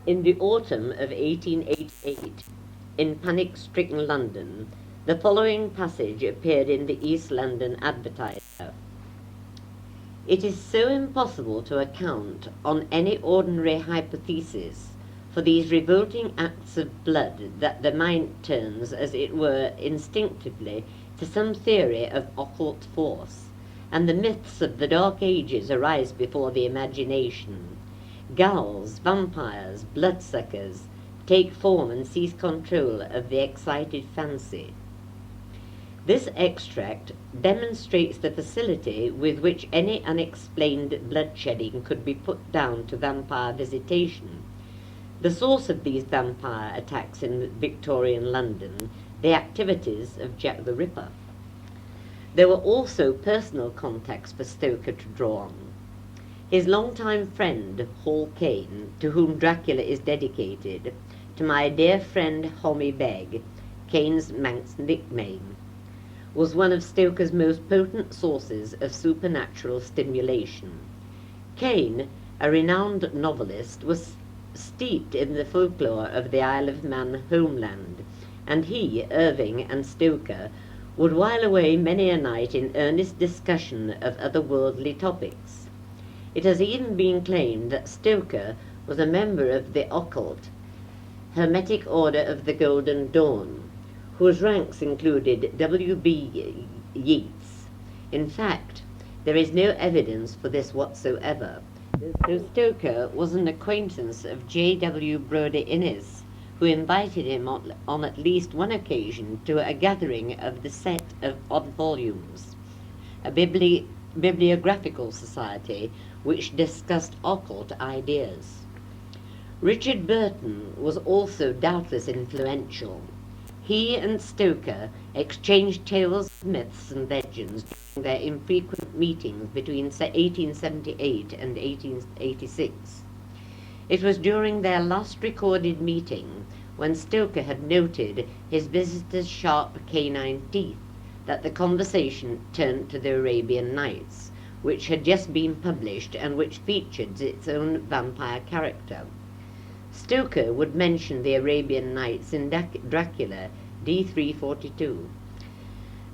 In the autumn of 1888, in panic-stricken London, the following passage appeared in the East London Advertiser. It is so impossible to account on any ordinary hypothesis for these revolting acts of blood that the mind turns, as it were, instinctively to some theory of occult force, and the myths of the Dark Ages arise before the imagination. Ghouls, vampires, bloodsuckers take form and seize control of the excited fancy. This extract demonstrates the facility with which any unexplained bloodshedding could be put down to vampire visitation. The source of these vampire attacks in Victorian London, the activities of Jack the Ripper. There were also personal contacts for Stoker to draw on. His longtime friend, Hall Caine, to whom Dracula is dedicated, to my dear friend Hommy Begg, Caine's Manx nickname, was one of Stoker's most potent sources of supernatural stimulation. Caine, a renowned novelist, was steeped in the folklore of the Isle of Man homeland, and he, Irving, and Stoker would while away many a night in earnest discussion of otherworldly topics. It has even been claimed that Stoker was a member of the occult Hermetic Order of the Golden Dawn, whose ranks included W.B. Yeats. In fact, there is no evidence for this whatsoever, though Stoker was an acquaintance of J.W. Brodie Innes, who invited him on at least one occasion to a gathering of the Set of Odd Volumes, a bibliographical society which discussed occult ideas. Richard Burton was also doubtless influential. He and Stoker exchanged tales, myths, and legends during their infrequent meetings between 1878 and 1886. It was during their last recorded meeting, when Stoker had noted his visitor's sharp canine teeth, that the conversation turned to the Arabian Nights, which had just been published and which featured its own vampire character. Stoker would mention the Arabian Nights in Dracula D342.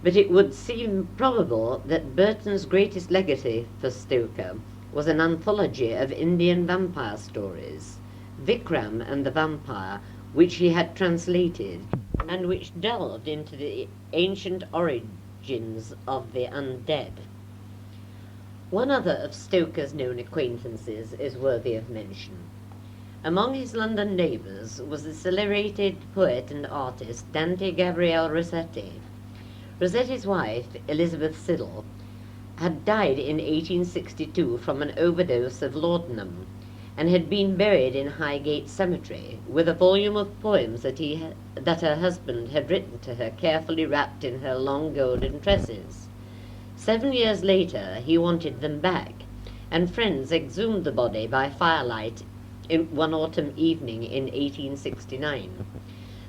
But it would seem probable that Burton's greatest legacy for Stoker was an anthology of Indian vampire stories, Vikram and the Vampire, which he had translated, and which delved into the ancient origins of the undead. One other of Stoker's known acquaintances is worthy of mention. Among his London neighbours was the celebrated poet and artist Dante Gabriel Rossetti. Rossetti's wife, Elizabeth Siddal, had died in 1862 from an overdose of laudanum, and had been buried in Highgate Cemetery, with a volume of poems that her husband had written to her, carefully wrapped in her long golden tresses. 7 years later he wanted them back, and friends exhumed the body by firelight in one autumn evening in 1869.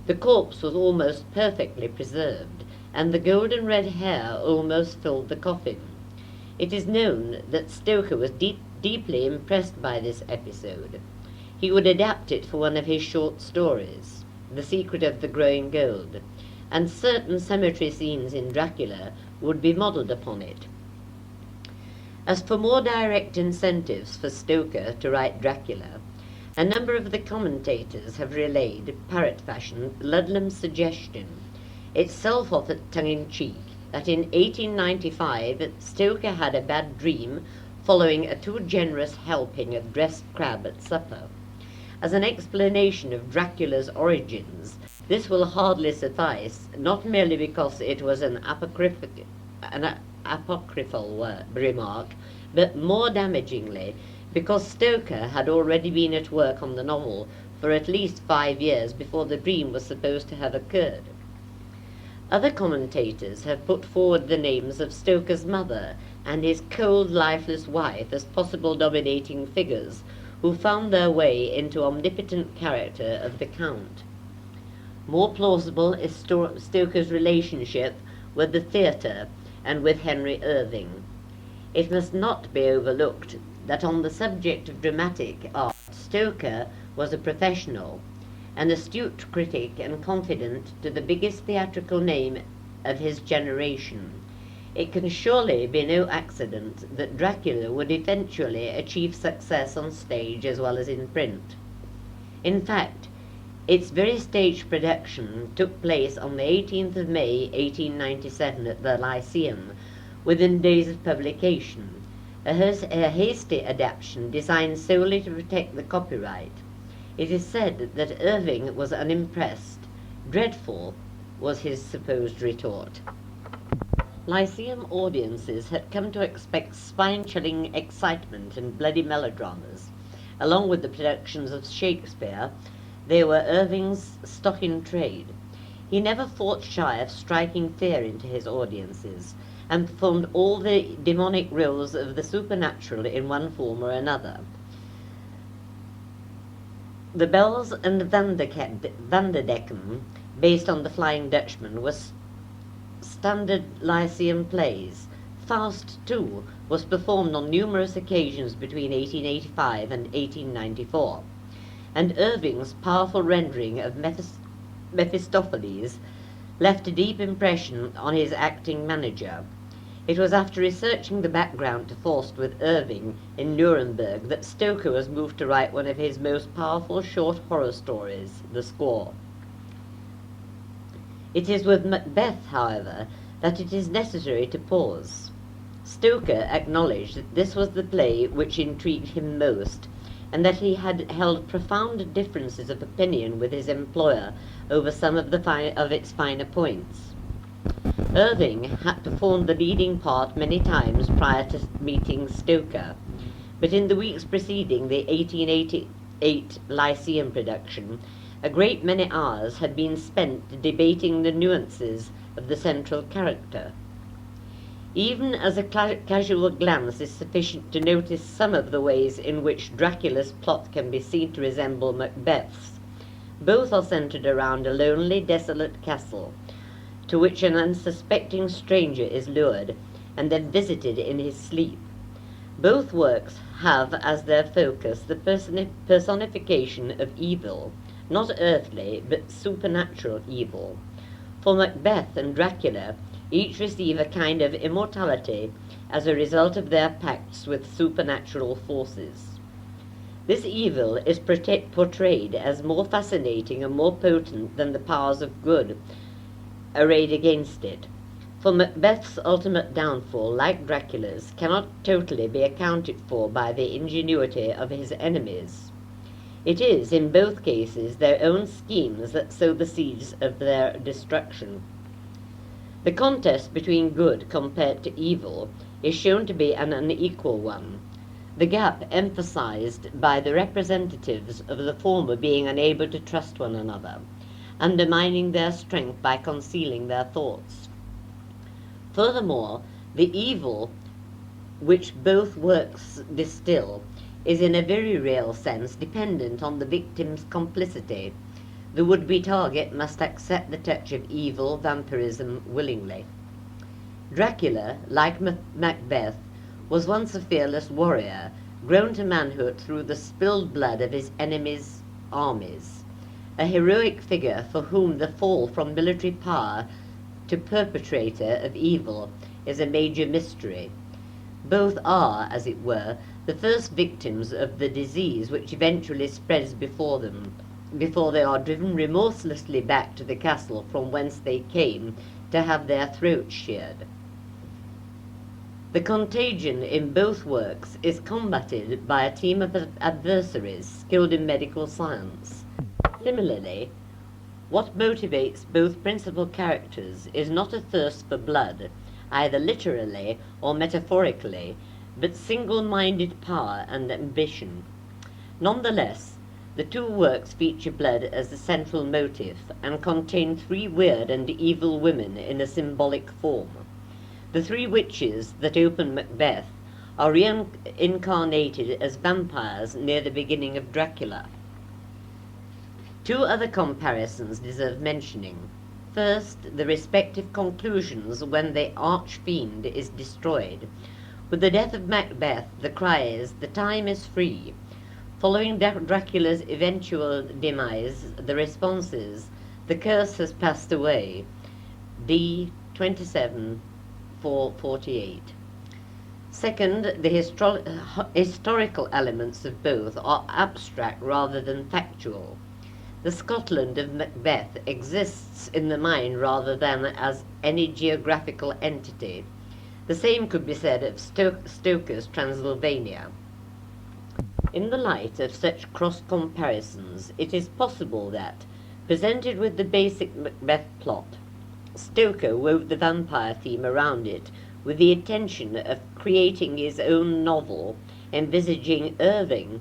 The corpse was almost perfectly preserved, and the golden red hair almost filled the coffin. It is known that Stoker was deeply impressed by this episode. He would adapt it for one of his short stories, The Secret of the Growing Gold, and certain cemetery scenes in Dracula would be modelled upon it. As for more direct incentives for Stoker to write Dracula, a number of the commentators have relayed, parrot fashion, Ludlam's suggestion, itself offered tongue-in-cheek, that in 1895 Stoker had a bad dream following a too generous helping of dressed crab at supper. As an explanation of Dracula's origins, this will hardly suffice, not merely because it was an apocryphal remark, but more damagingly because Stoker had already been at work on the novel for at least 5 years before the dream was supposed to have occurred. Other commentators have put forward the names of Stoker's mother and his cold, lifeless wife as possible dominating figures who found their way into omnipotent character of the Count. More plausible is Stoker's relationship with the theatre and with Henry Irving. It must not be overlooked that on the subject of dramatic art, Stoker was a professional, an astute critic and confidant to the biggest theatrical name of his generation. It can surely be no accident that Dracula would eventually achieve success on stage as well as in print. In fact, its very stage production took place on the 18th of May 1897 at the Lyceum, within days of publication, a hasty adaptation designed solely to protect the copyright. It is said that Irving was unimpressed. Dreadful was his supposed retort. Lyceum audiences had come to expect spine-chilling excitement and bloody melodramas. Along with the productions of Shakespeare, they were Irving's stock in trade. He never fought shy of striking fear into his audiences, and performed all the demonic roles of the supernatural in one form or another. The Bells and Vanderdecken, based on The Flying Dutchman, was standard Lyceum plays. Faust, too, was performed on numerous occasions between 1885 and 1894, and Irving's powerful rendering of Mephistopheles left a deep impression on his acting manager. It was after researching the background to Faust with Irving in Nuremberg that Stoker was moved to write one of his most powerful short horror stories, The Squaw. It is with Macbeth, however, that it is necessary to pause. Stoker acknowledged that this was the play which intrigued him most, and that he had held profound differences of opinion with his employer over some of its finer points. Irving had performed the leading part many times prior to meeting Stoker, but in the weeks preceding the 1888 Lyceum production, a great many hours had been spent debating the nuances of the central character. Even as a casual glance is sufficient to notice some of the ways in which Dracula's plot can be seen to resemble Macbeth's, both are centered around a lonely, desolate castle, to which an unsuspecting stranger is lured and then visited in his sleep. Both works have as their focus the personification of evil, not earthly, but supernatural evil. For Macbeth and Dracula each receive a kind of immortality as a result of their pacts with supernatural forces. This evil is portrayed as more fascinating and more potent than the powers of good arrayed against it. For Macbeth's ultimate downfall, like Dracula's, cannot totally be accounted for by the ingenuity of his enemies. It is, in both cases, their own schemes that sow the seeds of their destruction. The contest between good compared to evil is shown to be an unequal one, the gap emphasized by the representatives of the former being unable to trust one another, undermining their strength by concealing their thoughts. Furthermore, the evil which both works distill is in a very real sense dependent on the victim's complicity. The would-be target must accept the touch of evil vampirism willingly. Dracula, like Macbeth, was once a fearless warrior, grown to manhood through the spilled blood of his enemies' armies, a heroic figure for whom the fall from military power to perpetrator of evil is a major mystery. Both are, as it were, the first victims of the disease which eventually spreads before they are driven remorselessly back to the castle from whence they came to have their throats sheared. The contagion in both works is combated by a team of adversaries skilled in medical science. Similarly, what motivates both principal characters is not a thirst for blood, either literally or metaphorically, but single-minded power and ambition. Nonetheless, the two works feature blood as the central motive and contain three weird and evil women in a symbolic form. The three witches that open Macbeth are reincarnated as vampires near the beginning of Dracula. Two other comparisons deserve mentioning. First, the respective conclusions when the arch-fiend is destroyed, With the death of Macbeth, the cry is, "The time is free." Following Dracula's eventual demise, the response is, "The curse has passed away." D. 27, 448. Second, the historical elements of both are abstract rather than factual. The Scotland of Macbeth exists in the mind rather than as any geographical entity. The same could be said of Stoker's Transylvania. In the light of such cross-comparisons, it is possible that, presented with the basic Macbeth plot, Stoker wove the vampire theme around it with the intention of creating his own novel, envisaging Irving,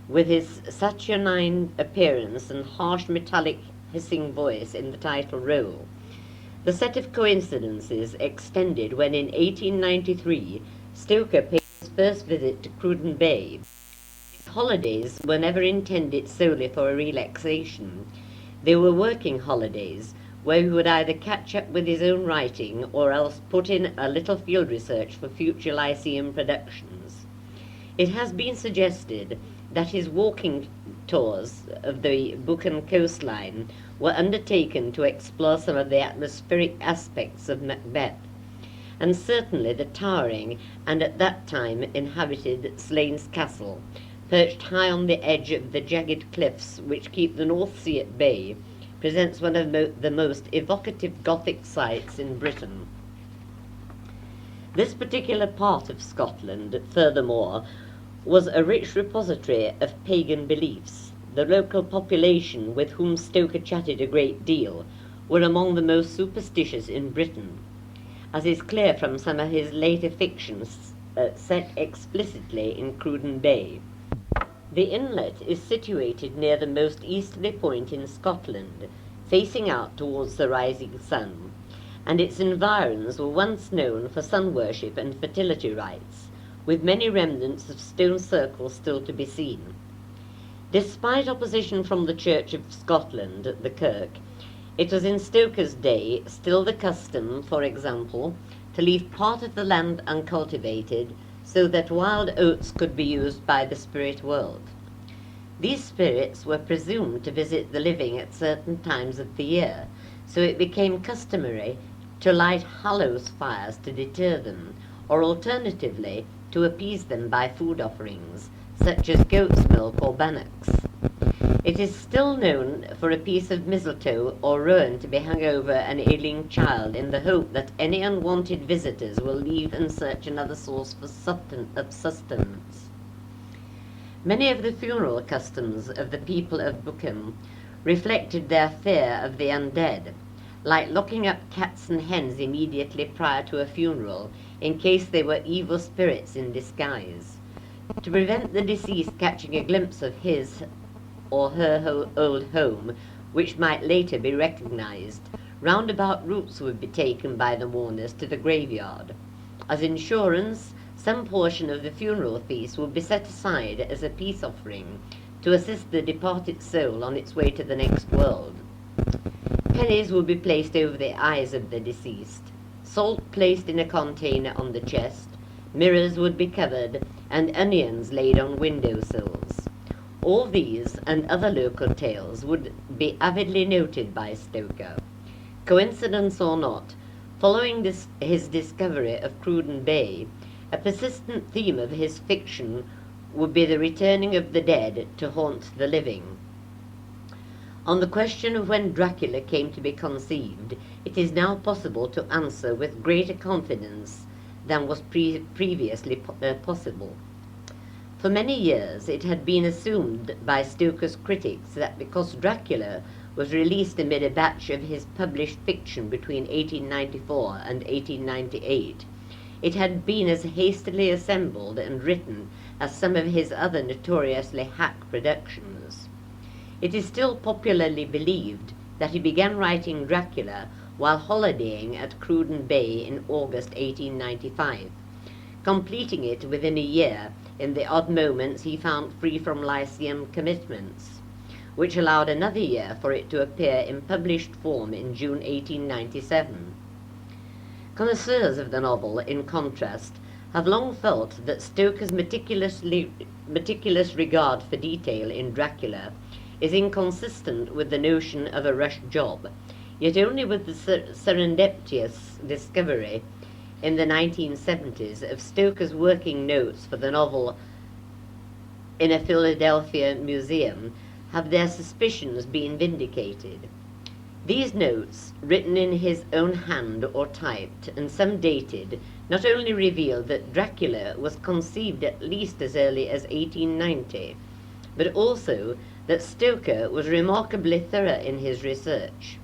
with his saturnine appearance and harsh metallic hissing voice in the title role. The set of coincidences extended when in 1893 Stoker paid his first visit to Cruden Bay. His holidays were never intended solely for a relaxation. They were working holidays, where he would either catch up with his own writing or else put in a little field research for future Lyceum productions. It has been suggested that his walking tours of the Buchan coastline were undertaken to explore some of the atmospheric aspects of Macbeth, and certainly the towering and at that time inhabited Slains Castle, perched high on the edge of the jagged cliffs which keep the North Sea at bay, presents one of the most evocative Gothic sites in Britain. This particular part of Scotland, furthermore, was a rich repository of pagan beliefs. The local population, with whom Stoker chatted a great deal, were among the most superstitious in Britain, as is clear from some of his later fictions set explicitly in Cruden Bay. The inlet is situated near the most easterly point in Scotland, facing out towards the rising sun, and its environs were once known for sun worship and fertility rites, with many remnants of stone circles still to be seen. Despite opposition from the Church of Scotland, the Kirk, it was in Stoker's day still the custom, for example, to leave part of the land uncultivated so that wild oats could be used by the spirit world. These spirits were presumed to visit the living at certain times of the year, so it became customary to light Hallows fires to deter them, or alternatively to appease them by food offerings, such as goat's milk or bannocks. It is still known for a piece of mistletoe or rowan to be hung over an ailing child in the hope that any unwanted visitors will leave and search another source for sustenance. Many of the funeral customs of the people of Buchan reflected their fear of the undead, like locking up cats and hens immediately prior to a funeral in case they were evil spirits in disguise. To prevent the deceased catching a glimpse of his or her old home, which might later be recognized, roundabout routes would be taken by the mourners to the graveyard. As insurance, some portion of the funeral feast would be set aside as a peace offering to assist the departed soul on its way to the next world. Pennies would be placed over the eyes of the deceased, salt placed in a container on the chest, mirrors would be covered, and onions laid on windowsills. All these and other local tales would be avidly noted by Stoker. Coincidence or not, following his discovery of Cruden Bay, a persistent theme of his fiction would be the returning of the dead to haunt the living. On the question of when Dracula came to be conceived, it is now possible to answer with greater confidence than was previously possible. For many years it had been assumed by Stoker's critics that because Dracula was released amid a batch of his published fiction between 1894 and 1898, it had been as hastily assembled and written as some of his other notoriously hack productions. It is still popularly believed that he began writing Dracula while holidaying at Cruden Bay in August 1895, completing it within a year in the odd moments he found free from Lyceum commitments, which allowed another year for it to appear in published form in June 1897. Connoisseurs of the novel, in contrast, have long felt that Stoker's meticulous regard for detail in Dracula is inconsistent with the notion of a rushed job, yet only with the serendipitous discovery in the 1970s of Stoker's working notes for the novel in a Philadelphia museum have their suspicions been vindicated. These notes, written in his own hand or typed, and some dated, not only reveal that Dracula was conceived at least as early as 1890, but also that Stoker was remarkably thorough in his research.